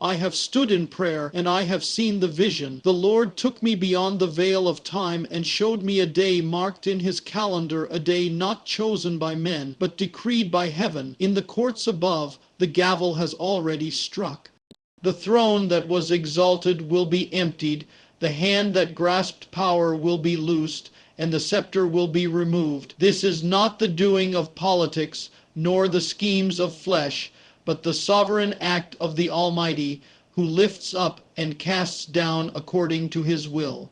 I have stood in prayer, and I have seen the vision. The Lord took me beyond the veil of time and showed me a day marked in his calendar, a day not chosen by men, but decreed by heaven. In the courts above, the gavel has already struck. The throne that was exalted will be emptied, the hand that grasped power will be loosed, and the scepter will be removed. This is not the doing of politics, nor the schemes of flesh, but the sovereign act of the Almighty, who lifts up and casts down according to his will.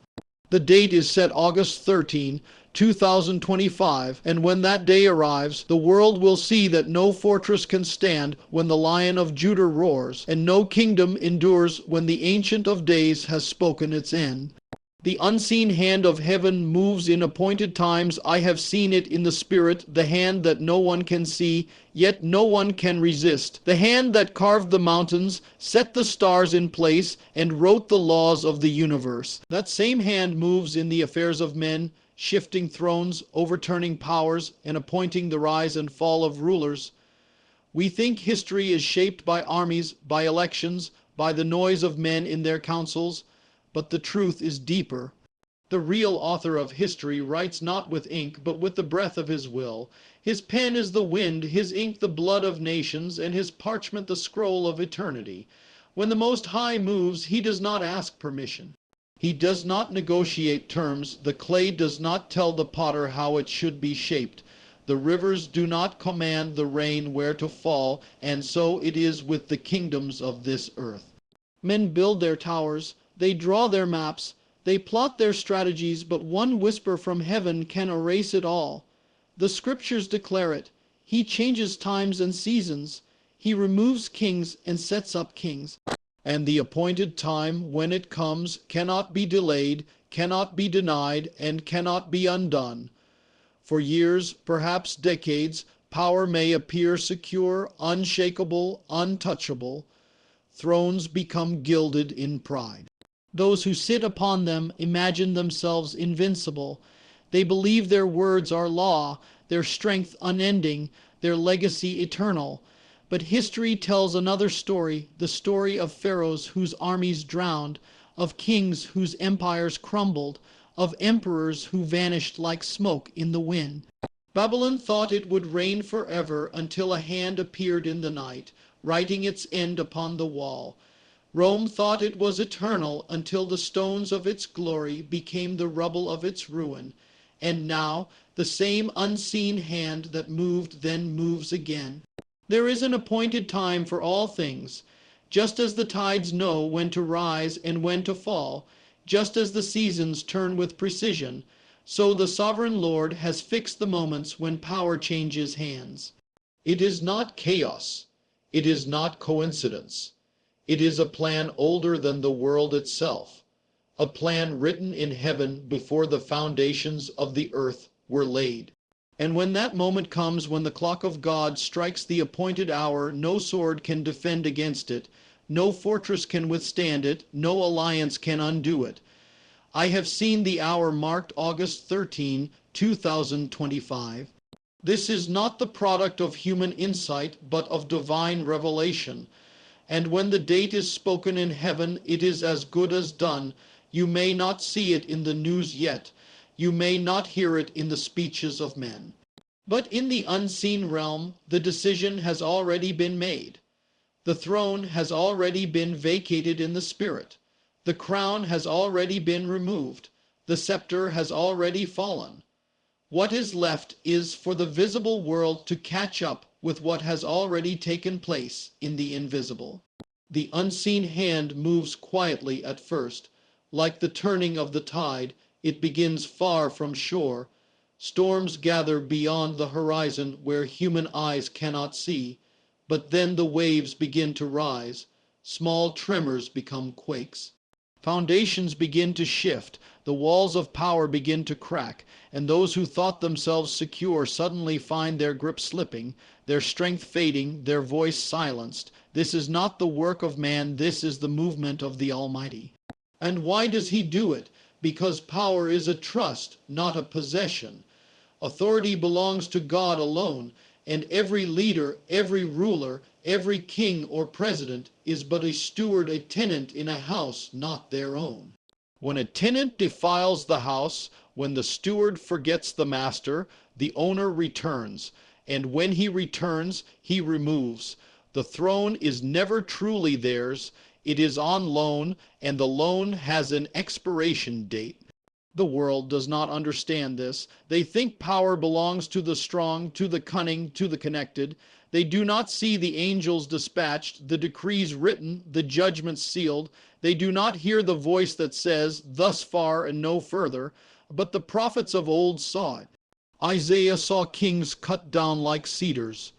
The date is set August 13, 2025, and when that day arrives, the world will see that no fortress can stand when the Lion of Judah roars, and no kingdom endures when the Ancient of Days has spoken its end. The unseen hand of heaven moves in appointed times. I have seen it in the Spirit, the hand that no one can see, yet no one can resist. The hand that carved the mountains, set the stars in place, and wrote the laws of the universe. That same hand moves in the affairs of men, shifting thrones, overturning powers, and appointing the rise and fall of rulers. We think history is shaped by armies, by elections, by the noise of men in their councils, but the truth is deeper. The real author of history writes not with ink, but with the breath of his will. His pen is the wind, his ink the blood of nations, and his parchment the scroll of eternity. When the Most High moves, he does not ask permission. He does not negotiate terms. The clay does not tell the potter how it should be shaped. The rivers do not command the rain where to fall, and so it is with the kingdoms of this earth. Men build their towers, they draw their maps, they plot their strategies, but one whisper from heaven can erase it all. The scriptures declare it. He changes times and seasons. He removes kings and sets up kings. And the appointed time, when it comes, cannot be delayed, cannot be denied, and cannot be undone. For years, perhaps decades, power may appear secure, unshakable, untouchable. Thrones become gilded in pride. Those who sit upon them imagine themselves invincible. They believe their words are law, their strength unending, their legacy eternal. But history tells another story, the story of pharaohs whose armies drowned, of kings whose empires crumbled, of emperors who vanished like smoke in the wind. Babylon thought it would reign forever until a hand appeared in the night, writing its end upon the wall. Rome thought it was eternal until the stones of its glory became the rubble of its ruin. And now the same unseen hand that moved then moves again. There is an appointed time for all things. Just as the tides know when to rise and when to fall, just as the seasons turn with precision, so the sovereign Lord has fixed the moments when power changes hands. It is not chaos. It is not coincidence. It is a plan older than the world itself, a plan written in heaven before the foundations of the earth were laid. And when that moment comes, when the clock of God strikes the appointed hour, no sword can defend against it, no fortress can withstand it, no alliance can undo it. I have seen the hour marked August 13, 2025. This is not the product of human insight, but of divine revelation. And when the date is spoken in heaven, it is as good as done. You may not see it in the news yet. You may not hear it in the speeches of men. But in the unseen realm, the decision has already been made. The throne has already been vacated in the spirit. The crown has already been removed. The scepter has already fallen. What is left is for the visible world to catch up with what has already taken place in the invisible. The unseen hand moves quietly at first. Like the turning of the tide, it begins far from shore. Storms gather beyond the horizon where human eyes cannot see. But then the waves begin to rise. Small tremors become quakes. Foundations begin to shift. The walls of power begin to crack, and those who thought themselves secure suddenly find their grip slipping, their strength fading, their voice silenced. This is not the work of man, this is the movement of the Almighty. And why does he do it? Because power is a trust, not a possession. Authority belongs to God alone, and every leader, every ruler, Every king or president is but a steward, a tenant in a house not their own. When a tenant defiles the house, when the steward forgets the master, the owner returns, and when he returns, he removes. The throne is never truly theirs. It is on loan, and the loan has an expiration date. The world does not understand this. They think power belongs to the strong, to the cunning, to the connected. They do not see the angels dispatched, the decrees written, the judgments sealed. They do not hear the voice that says, "Thus far and no further," but the prophets of old saw it. Isaiah saw kings cut down like cedars.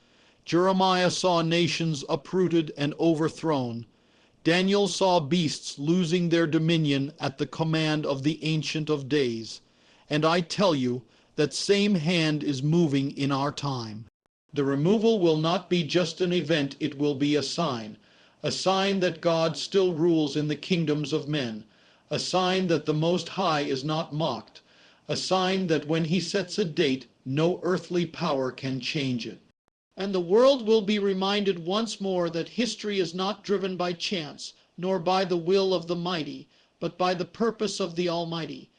Jeremiah saw nations uprooted and overthrown. Daniel saw beasts losing their dominion at the command of the Ancient of Days. And I tell you, that same hand is moving in our time. The removal will not be just an event, it will be a sign that God still rules in the kingdoms of men, a sign that the Most High is not mocked, a sign that when he sets a date, no earthly power can change it. And the world will be reminded once more that history is not driven by chance, nor by the will of the mighty, but by the purpose of the Almighty.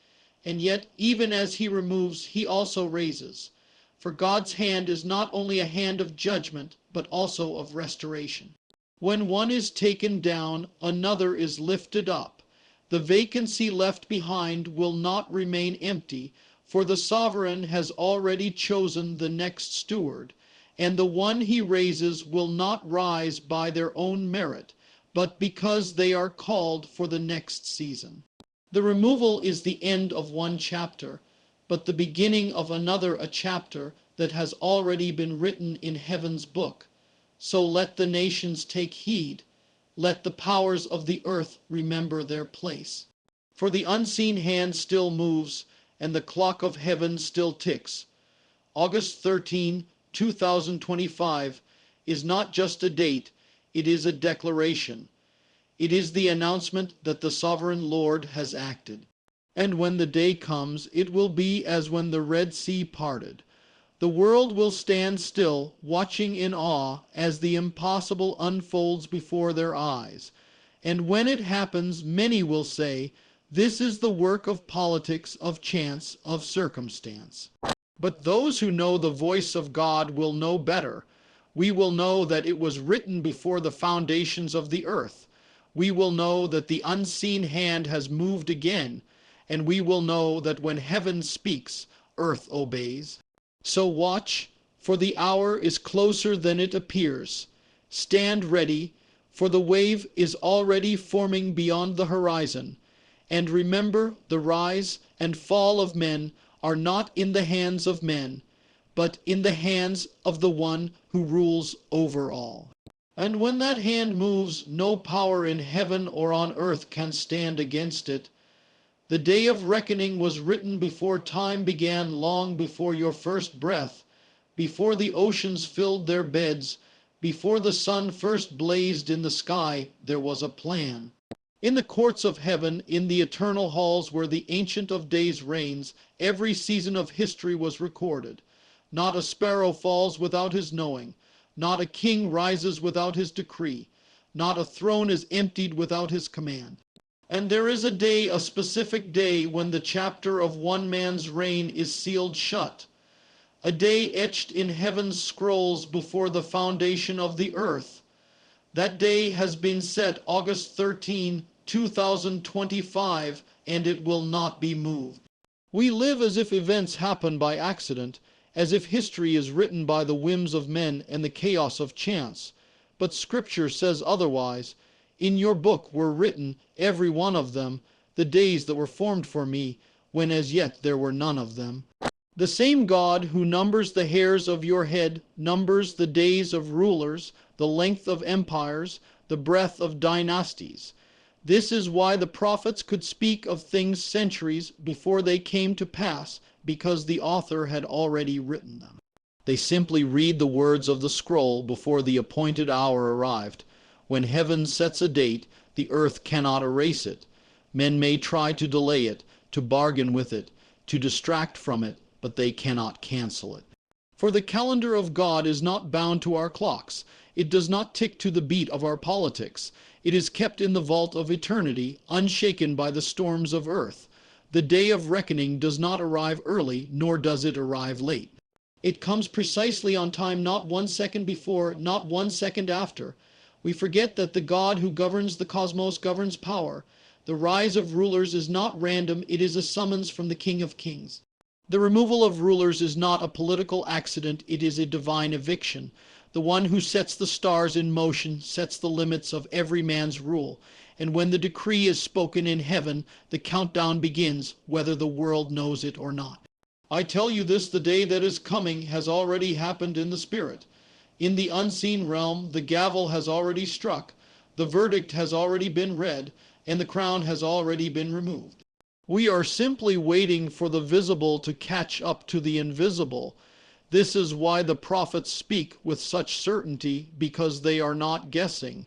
And yet, even as he removes, he also raises. For God's hand is not only a hand of judgment, but also of restoration. When one is taken down, another is lifted up. The vacancy left behind will not remain empty, for the sovereign has already chosen the next steward, and the one he raises will not rise by their own merit, but because they are called for the next season. The removal is the end of one chapter, but the beginning of another, a chapter that has already been written in heaven's book. So let the nations take heed. Let the powers of the earth remember their place. For the unseen hand still moves, and the clock of heaven still ticks. August 13, 2025 is not just a date, it is a declaration. It is the announcement that the sovereign Lord has acted. And when the day comes, it will be as when the Red Sea parted. The world will stand still, watching in awe as the impossible unfolds before their eyes. And when it happens, many will say, "This is the work of politics, of chance, of circumstance." But those who know the voice of God will know better. We will know that it was written before the foundations of the earth. We will know that the unseen hand has moved again, and we will know that when heaven speaks, earth obeys. So watch, for the hour is closer than it appears. Stand ready, for the wave is already forming beyond the horizon. And remember, the rise and fall of men are not in the hands of men, but in the hands of the one who rules over all. And when that hand moves, no power in heaven or on earth can stand against it. The day of reckoning was written before time began, long before your first breath, before the oceans filled their beds, before the sun first blazed in the sky, there was a plan. In the courts of heaven, in the eternal halls where the Ancient of Days reigns, every season of history was recorded. Not a sparrow falls without his knowing. Not a king rises without his decree. Not a throne is emptied without his command. And there is a day, a specific day, when the chapter of one man's reign is sealed shut. A day etched in heaven's scrolls before the foundation of the earth. That day has been set August 13, 2025, and it will not be moved. We live as if events happen by accident, as if history is written by the whims of men and the chaos of chance. But Scripture says otherwise. In your book were written, every one of them, the days that were formed for me, when as yet there were none of them. The same God who numbers the hairs of your head numbers the days of rulers, the length of empires, the breadth of dynasties. This is why the prophets could speak of things centuries before they came to pass, because the author had already written them. They simply read the words of the scroll before the appointed hour arrived. When heaven sets a date, the earth cannot erase it. Men may try to delay it, to bargain with it, to distract from it, but they cannot cancel it. For the calendar of God is not bound to our clocks. It does not tick to the beat of our politics. It is kept in the vault of eternity, unshaken by the storms of earth. The day of reckoning does not arrive early, nor does it arrive late. It comes precisely on time, not 1 second before, not 1 second after. We forget that the God who governs the cosmos governs power. The rise of rulers is not random, it is a summons from the King of Kings. The removal of rulers is not a political accident, it is a divine eviction. The one who sets the stars in motion sets the limits of every man's rule. And when the decree is spoken in heaven, the countdown begins, whether the world knows it or not. I tell you this, the day that is coming has already happened in the spirit. In the unseen realm, the gavel has already struck, the verdict has already been read, and the crown has already been removed. We are simply waiting for the visible to catch up to the invisible. This is why the prophets speak with such certainty, because they are not guessing.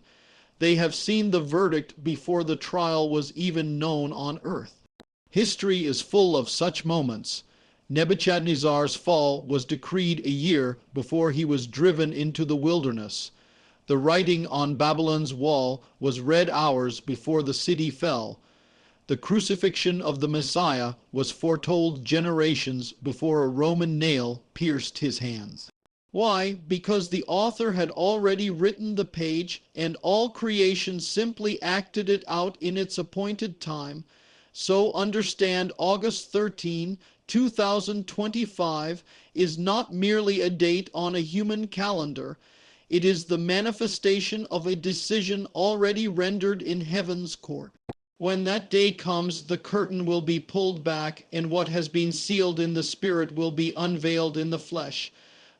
They have seen the verdict before the trial was even known on earth. History is full of such moments. Nebuchadnezzar's fall was decreed a year before he was driven into the wilderness. The writing on Babylon's wall was read hours before the city fell. The crucifixion of the Messiah was foretold generations before a Roman nail pierced his hands. Why? Because the author had already written the page, and all creation simply acted it out in its appointed time. So understand, August 13, 2025 is not merely a date on a human calendar. It is the manifestation of a decision already rendered in heaven's court. When that day comes, the curtain will be pulled back, and what has been sealed in the spirit will be unveiled in the flesh.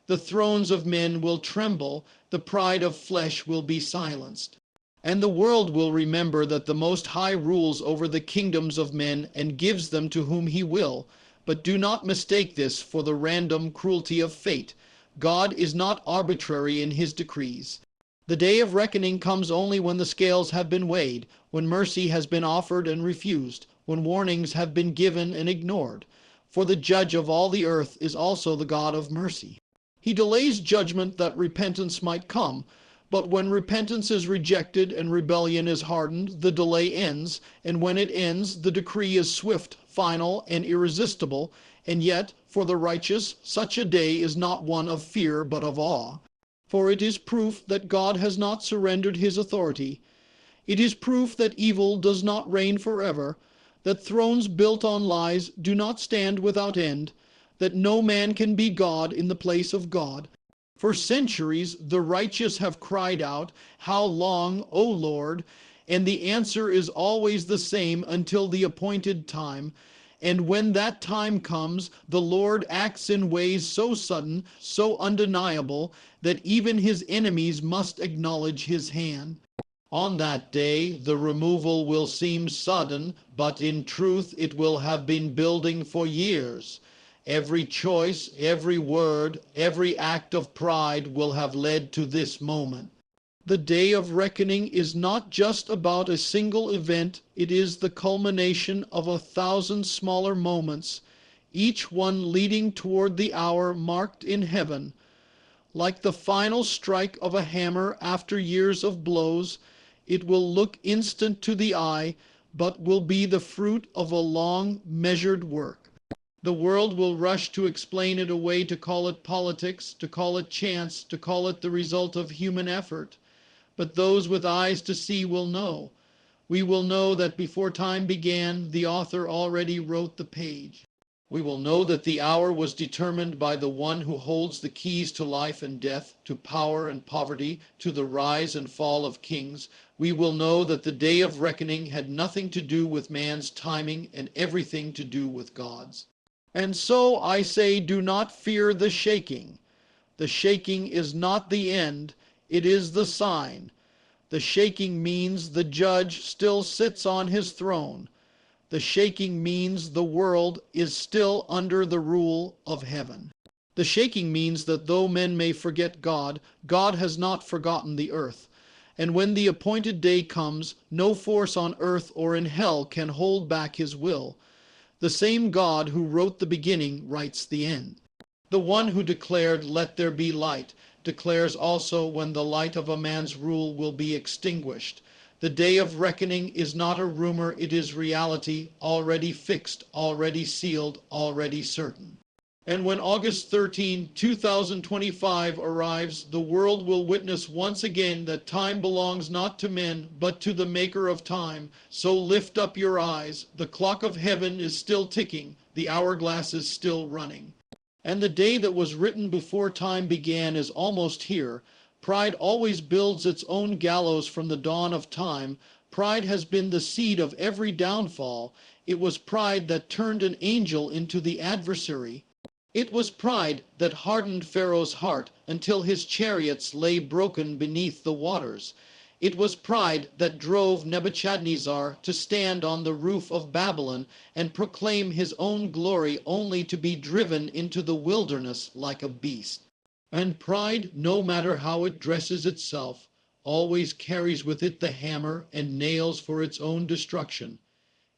The thrones of men will tremble, the pride of flesh will be silenced. And the world will remember that the Most High rules over the kingdoms of men and gives them to whom he will. But do not mistake this for the random cruelty of fate. God is not arbitrary in his decrees. The day of reckoning comes only when the scales have been weighed, when mercy has been offered and refused, when warnings have been given and ignored. For the judge of all the earth is also the God of mercy. He delays judgment that repentance might come, but when repentance is rejected and rebellion is hardened, the delay ends, and when it ends, the decree is swift, final, and irresistible. And yet, for the righteous, such a day is not one of fear but of awe. For it is proof that God has not surrendered his authority. It is proof that evil does not reign forever, that thrones built on lies do not stand without end, that no man can be God in the place of God. For centuries the righteous have cried out, "How long, O Lord?" And the answer is always the same until the appointed time. And when that time comes, the Lord acts in ways so sudden, so undeniable, that even his enemies must acknowledge his hand. On that day, the removal will seem sudden, but in truth it will have been building for years. Every choice, every word, every act of pride will have led to this moment. The day of reckoning is not just about a single event, it is the culmination of 1,000 smaller moments, each one leading toward the hour marked in heaven. Like the final strike of a hammer after years of blows, it will look instant to the eye, but will be the fruit of a long, measured work. The world will rush to explain it away, to call it politics, to call it chance, to call it the result of human effort. But those with eyes to see will know. We will know that before time began, the author already wrote the page. We will know that the hour was determined by the one who holds the keys to life and death, to power and poverty, to the rise and fall of kings. We will know that the day of reckoning had nothing to do with man's timing and everything to do with God's. And so I say, do not fear the shaking. The shaking is not the end, it is the sign. The shaking means the judge still sits on his throne. The shaking means the world is still under the rule of heaven. The shaking means that though men may forget God, God has not forgotten the earth. And when the appointed day comes, no force on earth or in hell can hold back his will. The same God who wrote the beginning writes the end. The one who declared, "Let there be light," declares also when the light of a man's rule will be extinguished. The day of reckoning is not a rumor, it is reality, already fixed, already sealed, already certain. And when August 13, 2025 arrives, the world will witness once again that time belongs not to men, but to the maker of time. So lift up your eyes. The clock of heaven is still ticking. The hourglass is still running. And the day that was written before time began is almost here. Pride always builds its own gallows from the dawn of time. Pride has been the seed of every downfall. It was pride that turned an angel into the adversary. It was pride that hardened Pharaoh's heart until his chariots lay broken beneath the waters. It was pride that drove Nebuchadnezzar to stand on the roof of Babylon and proclaim his own glory, only to be driven into the wilderness like a beast. And pride, no matter how it dresses itself, always carries with it the hammer and nails for its own destruction.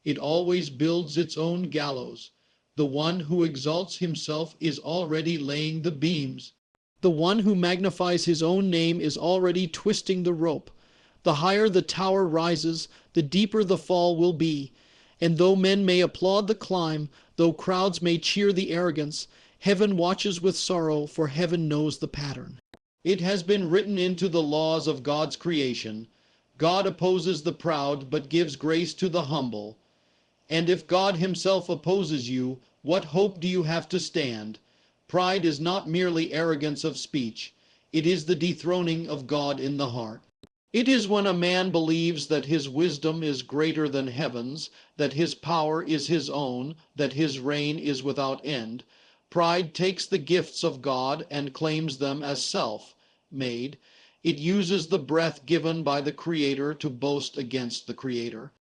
It always builds its own gallows. The one who exalts himself is already laying the beams. The one who magnifies his own name is already twisting the rope. The higher the tower rises, the deeper the fall will be. And though men may applaud the climb, though crowds may cheer the arrogance, heaven watches with sorrow, for heaven knows the pattern. It has been written into the laws of God's creation. God opposes the proud, but gives grace to the humble. And if God himself opposes you, what hope do you have to stand? Pride is not merely arrogance of speech. It is the dethroning of God in the heart. It is when a man believes that his wisdom is greater than heaven's, that his power is his own, that his reign is without end. Pride takes the gifts of God and claims them as self-made. It uses the breath given by the Creator to boast against the Creator.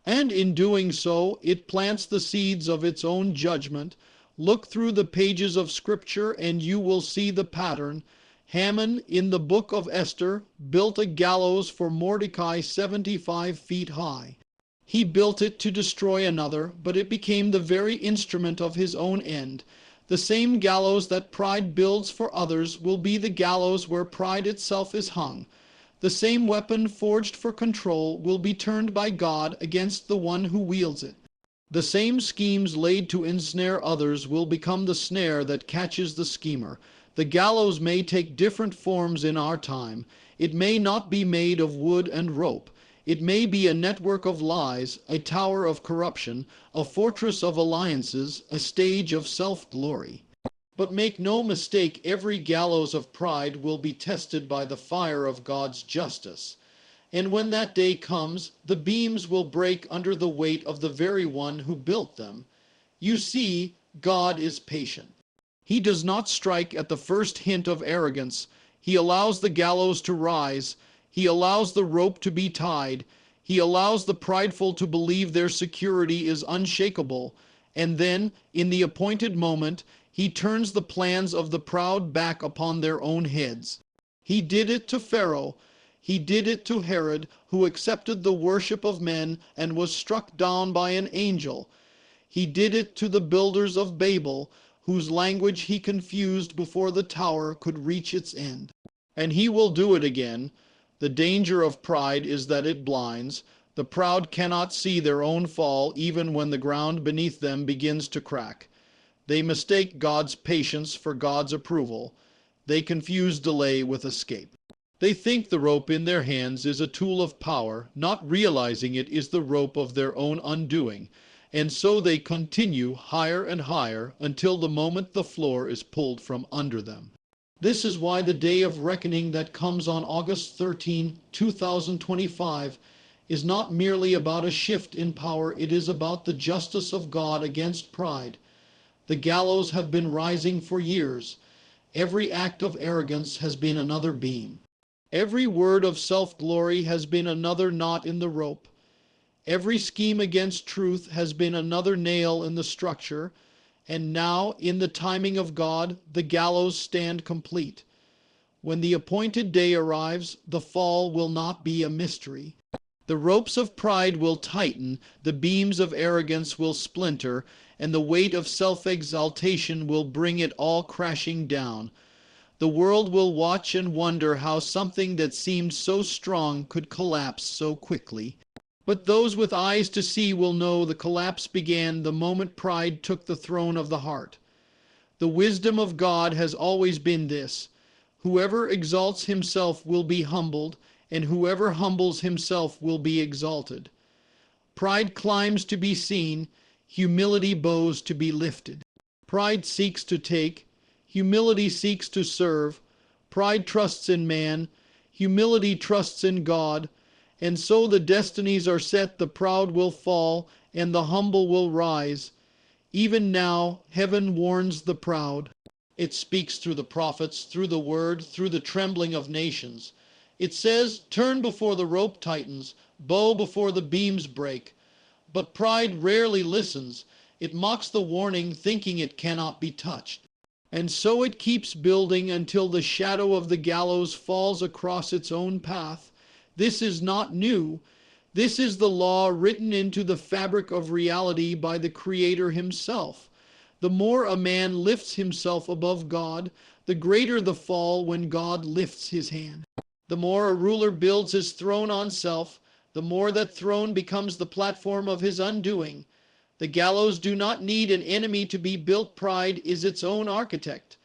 And in doing so, it plants the seeds of its own judgment. Look through the pages of Scripture and you will see the pattern. Haman, in the book of Esther, built a gallows for Mordecai 75 feet high. He built it to destroy another, but it became the very instrument of his own end. The same gallows that pride builds for others will be the gallows where pride itself is hung. The same weapon forged for control will be turned by God against the one who wields it. The same schemes laid to ensnare others will become the snare that catches the schemer. The gallows may take different forms in our time. It may not be made of wood and rope. It may be a network of lies, a tower of corruption, a fortress of alliances, a stage of self-glory. But make no mistake, every gallows of pride will be tested by the fire of God's justice. And when that day comes, the beams will break under the weight of the very one who built them. You see, God is patient. He does not strike at the first hint of arrogance. He allows the gallows to rise. He allows the rope to be tied. He allows the prideful to believe their security is unshakable. And then, in the appointed moment, he turns the plans of the proud back upon their own heads. He did it to Pharaoh. He did it to Herod, who accepted the worship of men and was struck down by an angel. He did it to the builders of Babel, whose language he confused before the tower could reach its end. And he will do it again. The danger of pride is that it blinds. The proud cannot see their own fall even when the ground beneath them begins to crack. They mistake God's patience for God's approval. They confuse delay with escape. They think the rope in their hands is a tool of power, not realizing it is the rope of their own undoing. And so they continue higher and higher until the moment the floor is pulled from under them. This is why the day of reckoning that comes on August 13, 2025, is not merely about a shift in power, it is about the justice of God against pride. The gallows have been rising for years. Every act of arrogance has been another beam. Every word of self-glory has been another knot in the rope. Every scheme against truth has been another nail in the structure. And now, in the timing of God, the gallows stand complete. When the appointed day arrives, the fall will not be a mystery. The ropes of pride will tighten, the beams of arrogance will splinter, and the weight of self-exaltation will bring it all crashing down. The world will watch and wonder how something that seemed so strong could collapse so quickly. But those with eyes to see will know the collapse began the moment pride took the throne of the heart. The wisdom of God has always been this: whoever exalts himself will be humbled, and whoever humbles himself will be exalted. Pride climbs to be seen, humility bows to be lifted. Pride seeks to take, humility seeks to serve. Pride trusts in man, humility trusts in God. And so the destinies are set, the proud will fall, and the humble will rise. Even now, heaven warns the proud. It speaks through the prophets, through the word, through the trembling of nations. It says, turn before the rope tightens, bow before the beams break. But pride rarely listens. It mocks the warning, thinking it cannot be touched. And so it keeps building until the shadow of the gallows falls across its own path. This is not new. This is the law written into the fabric of reality by the Creator himself. The more a man lifts himself above God, the greater the fall when God lifts his hand. The more a ruler builds his throne on self, the more that throne becomes the platform of his undoing. The gallows do not need an enemy to be built. Pride is its own architect.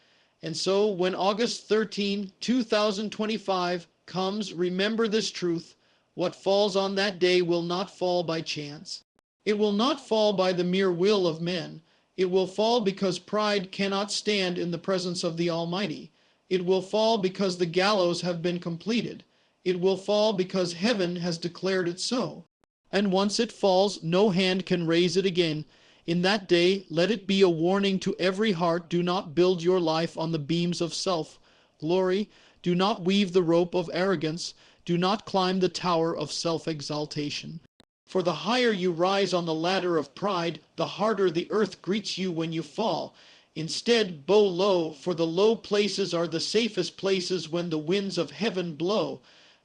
And so when August 13, 2025 comes, remember this truth: what falls on that day will not fall by chance. It will not fall by the mere will of men. It will fall because pride cannot stand in the presence of the Almighty. It will fall because the gallows have been completed. It will fall because heaven has declared it so. And once it falls, no hand can raise it again. In that day, let it be a warning to every heart: do not build your life on the beams of self-glory. Do not weave the rope of arrogance. Do not climb the tower of self-exaltation. For the higher you rise on the ladder of pride, the harder the earth greets you when you fall. Instead, bow low, for the low places are the safest places when the winds of heaven blow.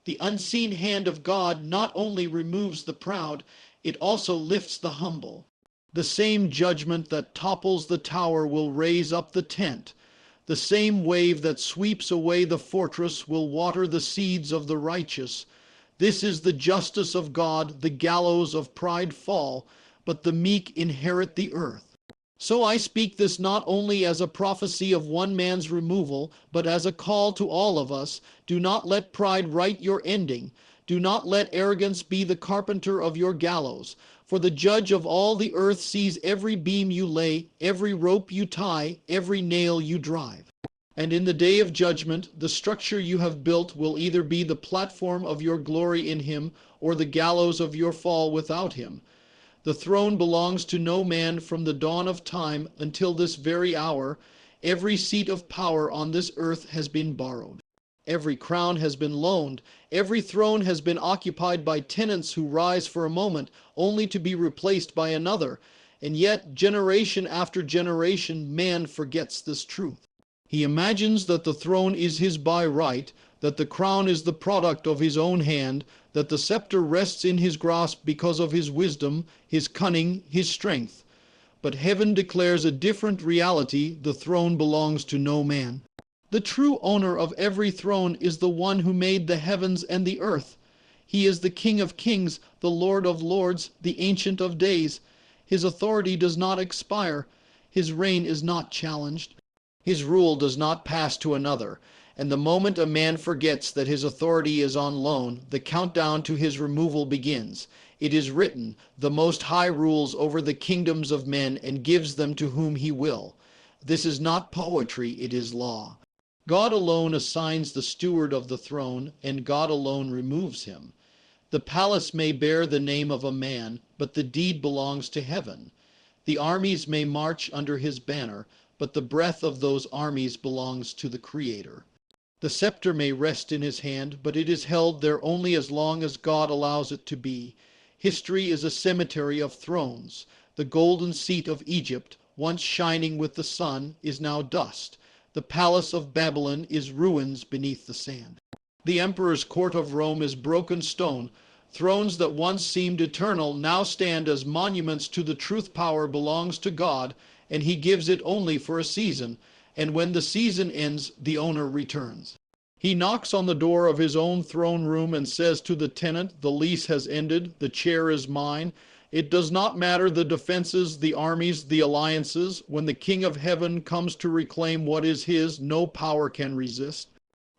The unseen hand of God not only removes the proud, it also lifts the humble. The same judgment that topples the tower will raise up the tent. The same wave that sweeps away the fortress will water the seeds of the righteous. This is the justice of God: the gallows of pride fall, but the meek inherit the earth. So I speak this not only as a prophecy of one man's removal, but as a call to all of us. Do not let pride write your ending. Do not let arrogance be the carpenter of your gallows. For the judge of all the earth sees every beam you lay, every rope you tie, every nail you drive. And in the day of judgment, the structure you have built will either be the platform of your glory in him, or the gallows of your fall without him. The throne belongs to no man from the dawn of time until this very hour. Every seat of power on this earth has been borrowed. Every crown has been loaned. Every throne has been occupied by tenants who rise for a moment, only to be replaced by another. And yet, generation after generation, man forgets this truth. He imagines that the throne is his by right, that the crown is the product of his own hand, that the scepter rests in his grasp because of his wisdom, his cunning, his strength. But heaven declares a different reality: the throne belongs to no man. The true owner of every throne is the one who made the heavens and the earth. He is the King of kings, the Lord of lords, the Ancient of days. His authority does not expire. His reign is not challenged. His rule does not pass to another. And the moment a man forgets that his authority is on loan, the countdown to his removal begins. It is written, the Most High rules over the kingdoms of men and gives them to whom he will. This is not poetry, it is law. God alone assigns the steward of the throne, and God alone removes him. The palace may bear the name of a man, but the deed belongs to heaven. The armies may march under his banner, but the breath of those armies belongs to the Creator. The scepter may rest in his hand, but it is held there only as long as God allows it to be. History is a cemetery of thrones. The golden seat of Egypt, once shining with the sun, is now dust. The palace of Babylon is ruins beneath the sand. The emperor's court of Rome is broken stone. Thrones that once seemed eternal now stand as monuments to the truth. Power belongs to God, and he gives it only for a season. and when the season ends, the owner returns. He knocks on the door of his own throne room and says to the tenant, the lease has ended, the chair is mine. It does not matter the defenses, the armies, the alliances. When the King of Heaven comes to reclaim what is his, no power can resist.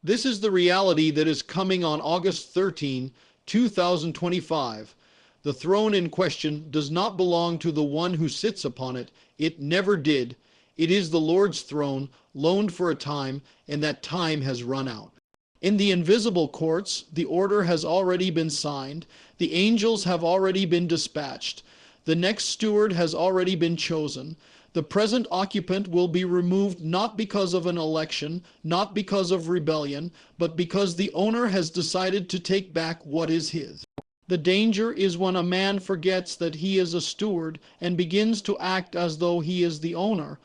This is the reality that is coming on August 13, 2025. The throne in question does not belong to the one who sits upon it. It never did. It is the Lord's throne, loaned for a time, and that time has run out. In the invisible courts, the order has already been signed. The angels have already been dispatched. The next steward has already been chosen. The present occupant will be removed not because of an election, not because of rebellion, but because the owner has decided to take back what is his. The danger is when a man forgets that he is a steward and begins to act as though he is the owner.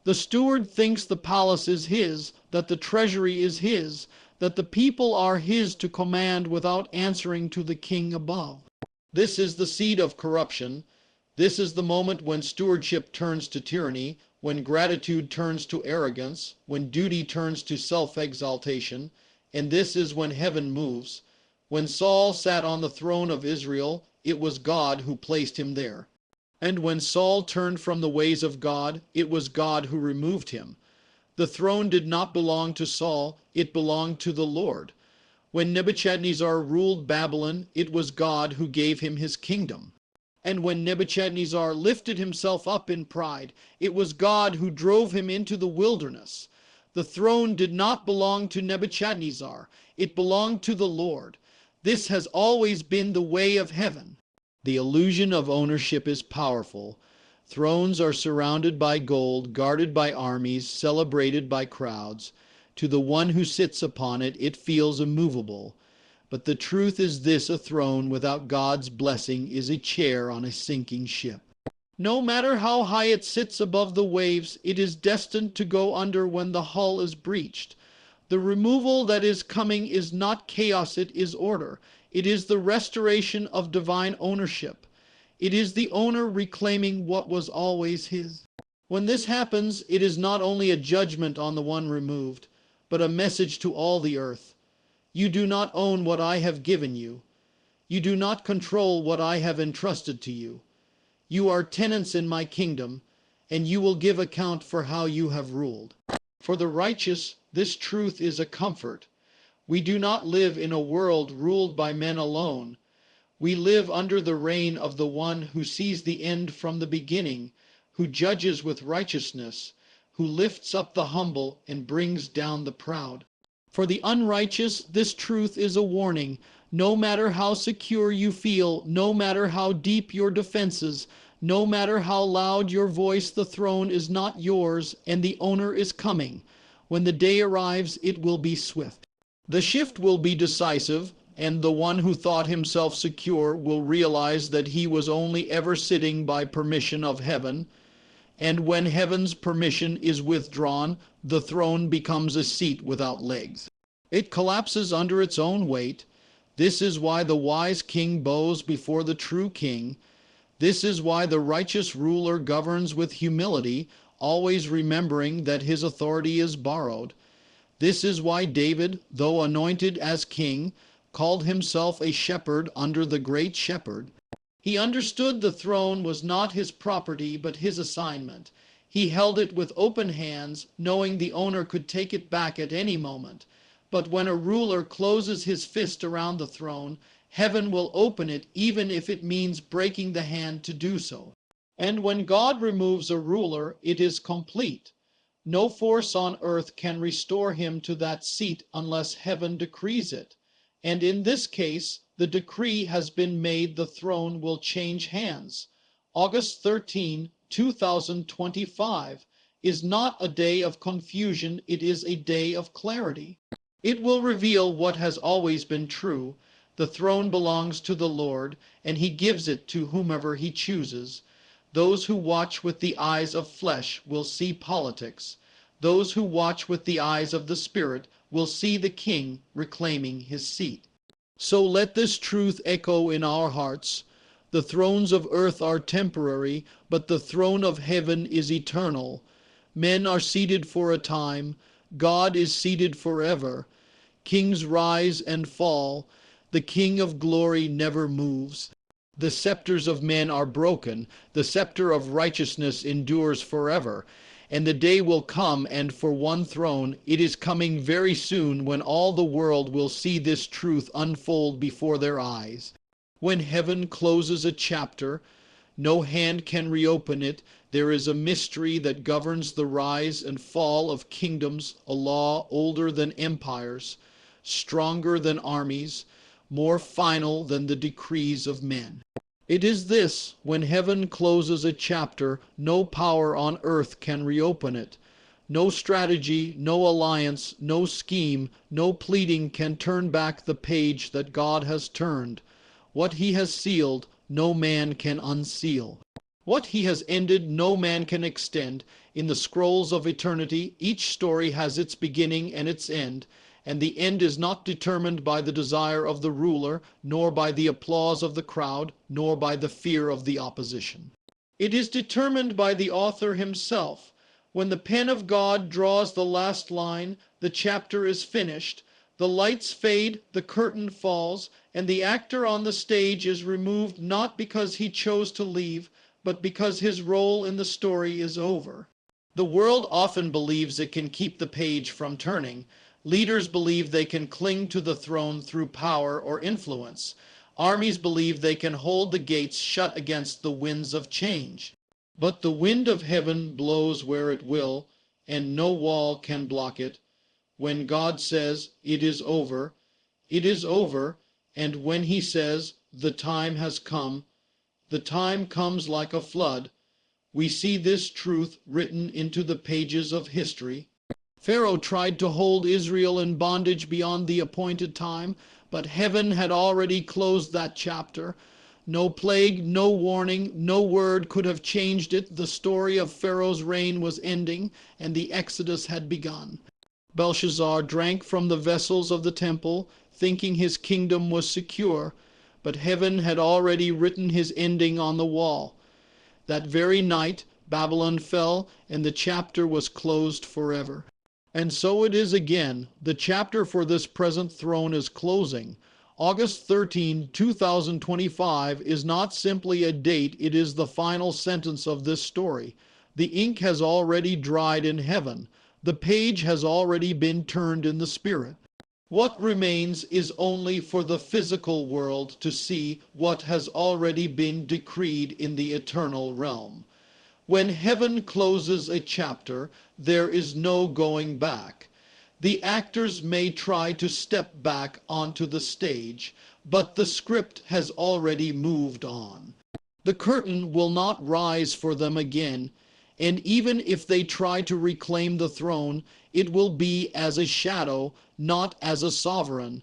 The steward thinks the palace is his, that the treasury is his, that the people are his to command without answering to the king above. This is the seed of corruption. This is the moment when stewardship turns to tyranny, when gratitude turns to arrogance, when duty turns to self-exaltation, and this is when heaven moves. When Saul sat on the throne of Israel, it was God who placed him there. And when Saul turned from the ways of God, it was God who removed him. The throne did not belong to Saul, it belonged to the Lord. When Nebuchadnezzar ruled Babylon, it was God who gave him his kingdom. And when Nebuchadnezzar lifted himself up in pride, it was God who drove him into the wilderness. The throne did not belong to Nebuchadnezzar, it belonged to the Lord. This has always been the way of heaven. The illusion of ownership is powerful. Thrones are surrounded by gold, guarded by armies, celebrated by crowds. To the one who sits upon it, it feels immovable. But the truth is this: a throne without God's blessing is a chair on a sinking ship. No matter how high it sits above the waves, it is destined to go under when the hull is breached. The removal that is coming is not chaos, it is order. It is the restoration of divine ownership. It is the owner reclaiming what was always his. When this happens, it is not only a judgment on the one removed, but a message to all the earth. You do not own what I have given you. You do not control what I have entrusted to you. You are tenants in my kingdom, and you will give account for how you have ruled. For the righteous, this truth is a comfort. We do not live in a world ruled by men alone. We live under the reign of the one who sees the end from the beginning, who judges with righteousness, who lifts up the humble and brings down the proud. For the unrighteous, this truth is a warning. No matter how secure you feel, no matter how deep your defenses, no matter how loud your voice, the throne is not yours, and the owner is coming. When the day arrives, it will be swift. The shift will be decisive, and the one who thought himself secure will realize that he was only ever sitting by permission of heaven. And when heaven's permission is withdrawn, the throne becomes a seat without legs. It collapses under its own weight. This is why the wise king bows before the true king. This is why the righteous ruler governs with humility, always remembering that his authority is borrowed. This is why David, though anointed as king, called himself a shepherd under the great shepherd. He understood the throne was not his property, but his assignment. He held it with open hands, knowing the owner could take it back at any moment. But when a ruler closes his fist around the throne, heaven will open it, even if it means breaking the hand to do so. And when God removes a ruler, it is complete. No force on earth can restore him to that seat unless heaven decrees it. And in this case, the decree has been made: the throne will change hands. August 13, 2025 is not a day of confusion, it is a day of clarity. It will reveal what has always been true. The throne belongs to the Lord, and he gives it to whomever he chooses. Those who watch with the eyes of flesh will see politics. Those who watch with the eyes of the Spirit will see the King reclaiming his seat. So let this truth echo in our hearts. The thrones of earth are temporary, but the throne of heaven is eternal. Men are seated for a time. God is seated forever. Kings rise and fall. The King of glory never moves. The scepters of men are broken. The scepter of righteousness endures forever. And the day will come, and for one throne, it is coming very soon, when all the world will see this truth unfold before their eyes. When heaven closes a chapter, no hand can reopen it. There is a mystery that governs the rise and fall of kingdoms, a law older than empires, stronger than armies, more final than the decrees of men. It is this: when heaven closes a chapter, no power on earth can reopen it. No strategy, no alliance, no scheme, no pleading can turn back the page that God has turned. What he has sealed, no man can unseal. What he has ended, no man can extend. In the scrolls of eternity, each story has its beginning and its end, and the end is not determined by the desire of the ruler, nor by the applause of the crowd, nor by the fear of the opposition. It is determined by the author himself. When the pen of God draws the last line, the chapter is finished. The lights fade, the curtain falls, and the actor on the stage is removed, not because he chose to leave, but because his role in the story is over. The world often believes it can keep the page from turning. Leaders believe they can cling to the throne through power or influence. Armies believe they can hold the gates shut against the winds of change. But the wind of heaven blows where it will, and no wall can block it. When God says, "It is over," it is over, and when he says, "The time has come," the time comes like a flood. We see this truth written into the pages of history. Pharaoh tried to hold Israel in bondage beyond the appointed time, but heaven had already closed that chapter. No plague, no warning, no word could have changed it. The story of Pharaoh's reign was ending, and the Exodus had begun. Belshazzar drank from the vessels of the temple, thinking his kingdom was secure, but heaven had already written his ending on the wall. That very night, Babylon fell, and the chapter was closed forever. And so it is again. The chapter for this present throne is closing. August 13, 2025 is not simply a date, it is the final sentence of this story. The ink has already dried in heaven. The page has already been turned in the spirit. What remains is only for the physical world to see what has already been decreed in the eternal realm. When heaven closes a chapter, there is no going back. The actors may try to step back onto the stage, but the script has already moved on. The curtain will not rise for them again, and even if they try to reclaim the throne, it will be as a shadow, not as a sovereign.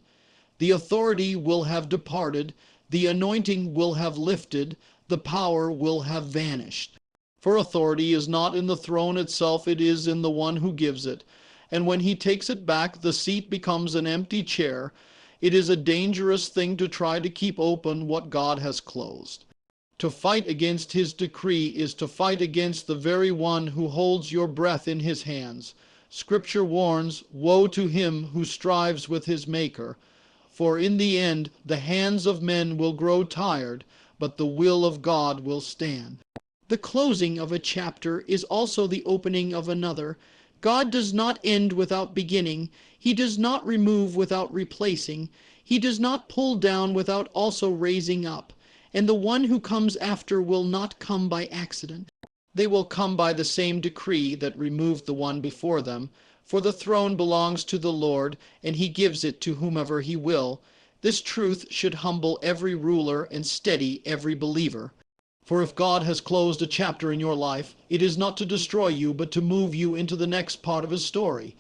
The authority will have departed, the anointing will have lifted, the power will have vanished. For authority is not in the throne itself, it is in the one who gives it. And when he takes it back, the seat becomes an empty chair. It is a dangerous thing to try to keep open what God has closed. To fight against his decree is to fight against the very one who holds your breath in his hands. Scripture warns, woe to him who strives with his Maker. For in the end, the hands of men will grow tired, but the will of God will stand. The closing of a chapter is also the opening of another. God does not end without beginning. He does not remove without replacing. He does not pull down without also raising up. And the one who comes after will not come by accident. They will come by the same decree that removed the one before them. For the throne belongs to the Lord, and he gives it to whomever he will. This truth should humble every ruler and steady every believer. For if God has closed a chapter in your life, it is not to destroy you, but to move you into the next part of his story.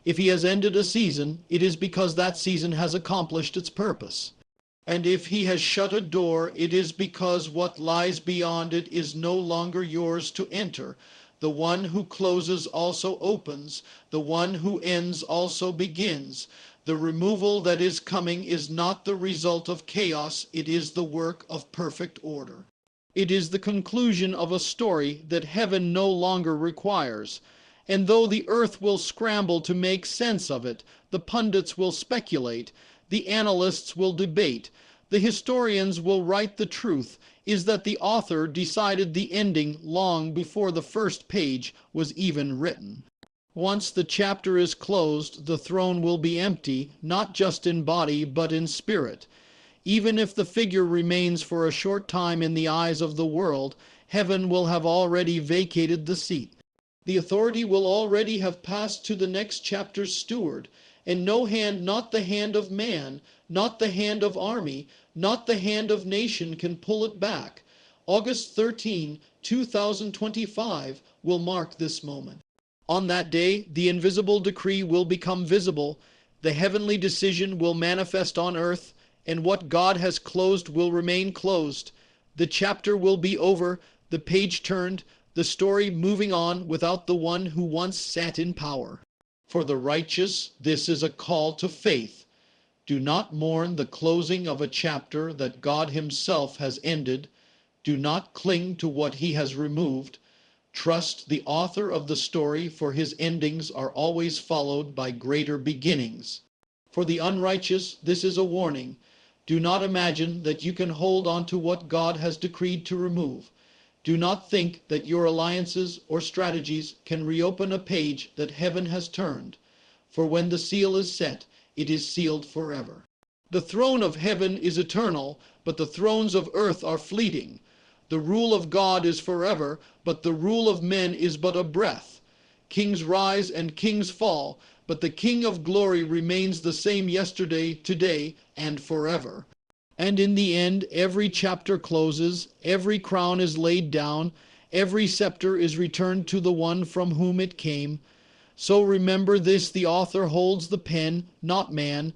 If he has ended a season, it is because that season has accomplished its purpose. And if he has shut a door, it is because what lies beyond it is no longer yours to enter. The one who closes also opens. The one who ends also begins. The removal that is coming is not the result of chaos, it is the work of perfect order. It is the conclusion of a story that heaven no longer requires. And though the earth will scramble to make sense of it, the pundits will speculate, the analysts will debate, the historians will write, the truth is that the author decided the ending long before the first page was even written. Once the chapter is closed, the throne will be empty, not just in body, but in spirit. Even if the figure remains for a short time in the eyes of the world, heaven will have already vacated the seat. The authority will already have passed to the next chapter's steward, and no hand, not the hand of man, not the hand of army, not the hand of nation can pull it back. August 13, 2025 will mark this moment. On that day, the invisible decree will become visible, the heavenly decision will manifest on earth, and what God has closed will remain closed. The chapter will be over, the page turned, the story moving on without the one who once sat in power. For the righteous, this is a call to faith. Do not mourn the closing of a chapter that God Himself has ended. Do not cling to what He has removed. Trust the author of the story, for his endings are always followed by greater beginnings. For the unrighteous, this is a warning. Do not imagine that you can hold on to what God has decreed to remove. Do not think that your alliances or strategies can reopen a page that heaven has turned. For when the seal is set, it is sealed forever. The throne of heaven is eternal, but the thrones of earth are fleeting. The rule of God is forever, but the rule of men is but a breath. Kings rise and kings fall, but the King of glory remains the same yesterday, today, and forever. And in the end, every chapter closes, every crown is laid down, every scepter is returned to the one from whom it came. So remember this, the author holds the pen, not man.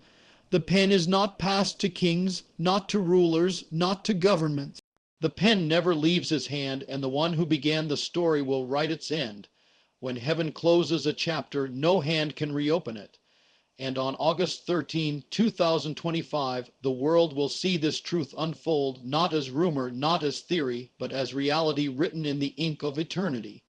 The pen is not passed to kings, not to rulers, not to governments. The pen never leaves his hand, and the one who began the story will write its end. When heaven closes a chapter, no hand can reopen it. And on August 13, 2025, the world will see this truth unfold, not as rumor, not as theory, but as reality written in the ink of eternity.